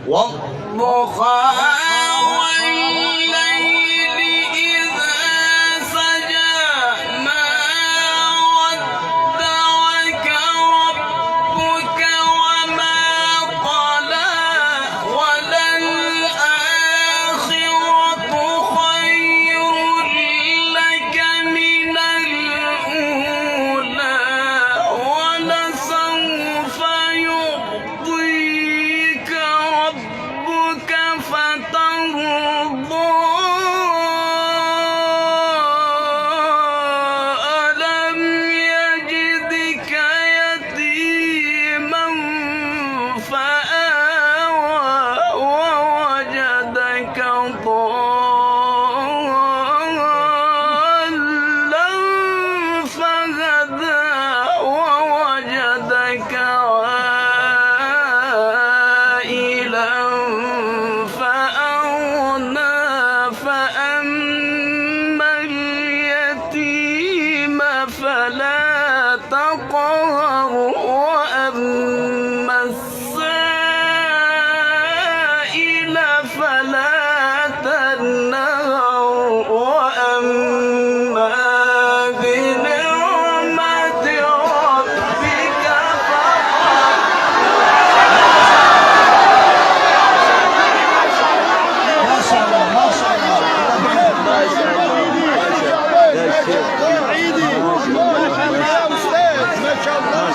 والضحى والليل إذا سجى ما ودعك ربك وما قلى وللآخرة خير لك من الأولى ولسوف يعطيك ربك فترضى ألم يجدك يتيما فآوى ووجدك ضالا فهدى ووجدك عائلا فأغنى فأما اليتيم فلا تقهر وأما السائل فلا تنهر وأما بنعمة ربك ما شاء الله ما شاء الله. عيدي ما شاء الله يا استاذ ما شاء الله.